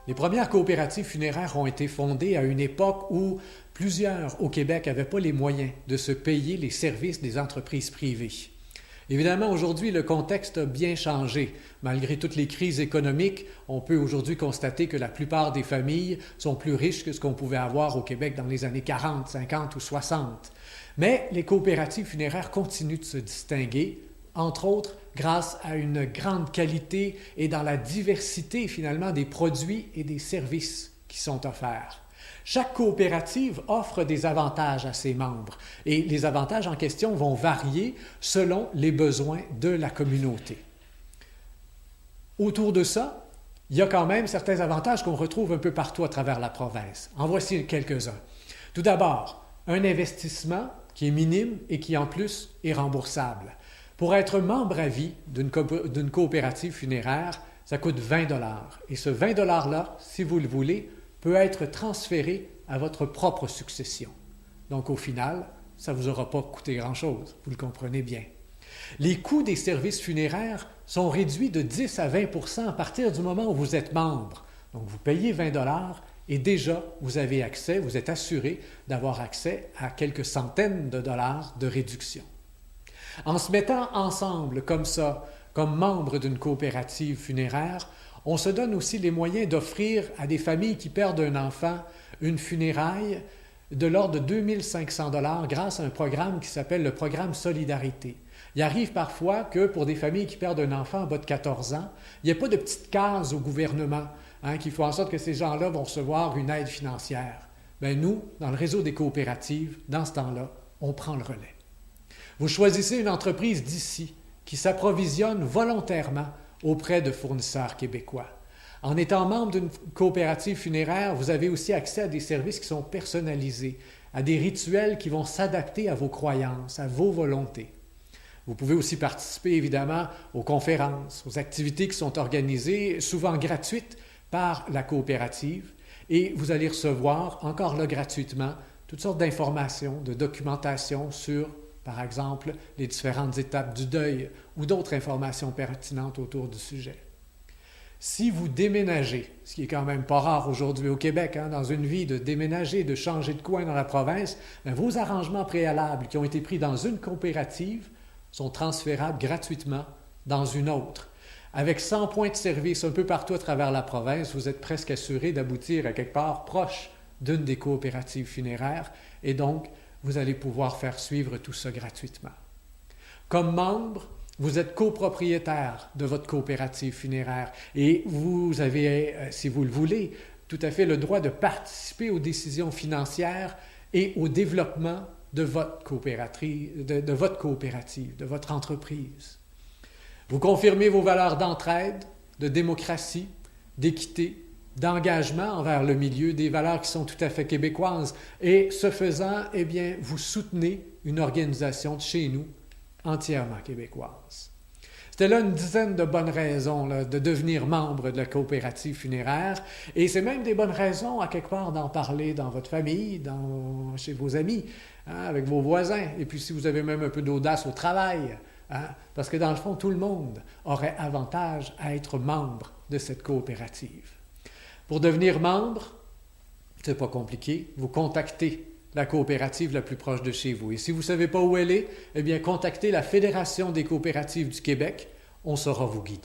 Les premières coopératives funéraires ont été fondées à une époque où plusieurs au Québec n'avaient pas les moyens de se payer les services des entreprises privées. Évidemment, aujourd'hui, le contexte a bien changé. Malgré toutes les crises économiques, on peut aujourd'hui constater que la plupart des familles sont plus riches que ce qu'on pouvait avoir au Québec dans les années 40, 50 ou 60. Mais les coopératives funéraires continuent de se distinguer, entre autres grâce à une grande qualité et dans la diversité finalement des produits et des services qui sont offerts. Chaque coopérative offre des avantages à ses membres et les avantages en question vont varier selon les besoins de la communauté. Autour de ça, il y a quand même certains avantages qu'on retrouve un peu partout à travers la province. En voici quelques-uns. Tout d'abord, un investissement qui est minime et qui en plus est remboursable. Pour être membre à vie d'une coopérative funéraire, ça coûte 20 $. Et ce 20 $-là, si vous le voulez, peut être transféré à votre propre succession. Donc au final, ça ne vous aura pas coûté grand-chose, vous le comprenez bien. Les coûts des services funéraires sont réduits de 10 à 20 % à partir du moment où vous êtes membre. Donc vous payez 20 $ et déjà vous avez accès, vous êtes assuré d'avoir accès à quelques centaines de dollars de réduction. En se mettant ensemble comme ça, comme membre d'une coopérative funéraire, on se donne aussi les moyens d'offrir à des familles qui perdent un enfant une funéraille de l'ordre de 2 500 $ grâce à un programme qui s'appelle le programme Solidarité. Il arrive parfois que pour des familles qui perdent un enfant en bas de 14 ans, il n'y a pas de petite case au gouvernement qui font en sorte que ces gens-là vont recevoir une aide financière. Bien, nous, dans le réseau des coopératives, dans ce temps-là, on prend le relais. Vous choisissez une entreprise d'ici qui s'approvisionne volontairement auprès de fournisseurs québécois. En étant membre d'une coopérative funéraire, vous avez aussi accès à des services qui sont personnalisés, à des rituels qui vont s'adapter à vos croyances, à vos volontés. Vous pouvez aussi participer évidemment aux conférences, aux activités qui sont organisées, souvent gratuites par la coopérative, et vous allez recevoir, encore là gratuitement, toutes sortes d'informations, de documentation sur, par exemple, les différentes étapes du deuil ou d'autres informations pertinentes autour du sujet. Si vous déménagez, ce qui est quand même pas rare aujourd'hui au Québec, dans une vie de déménager, de changer de coin dans la province, vos arrangements préalables qui ont été pris dans une coopérative sont transférables gratuitement dans une autre. Avec 100 points de service un peu partout à travers la province, vous êtes presque assuré d'aboutir à quelque part proche d'une des coopératives funéraires et donc vous allez pouvoir faire suivre tout ça gratuitement. Comme membre, vous êtes copropriétaire de votre coopérative funéraire et vous avez, si vous le voulez, tout à fait le droit de participer aux décisions financières et au développement de votre coopérative, de votre entreprise. Vous confirmez vos valeurs d'entraide, de démocratie, d'équité, d'engagement envers le milieu, des valeurs qui sont tout à fait québécoises. Et ce faisant, eh bien, vous soutenez une organisation de chez nous entièrement québécoise. C'était là une dizaine de bonnes raisons de devenir membre de la coopérative funéraire. Et c'est même des bonnes raisons, à quelque part, d'en parler dans votre famille, chez vos amis, avec vos voisins. Et puis si vous avez même un peu d'audace au travail, parce que dans le fond, tout le monde aurait avantage à être membre de cette coopérative. Pour devenir membre, c'est pas compliqué, vous contactez la coopérative la plus proche de chez vous. Et si vous ne savez pas où elle est, eh bien, contactez la Fédération des coopératives du Québec, on saura vous guider.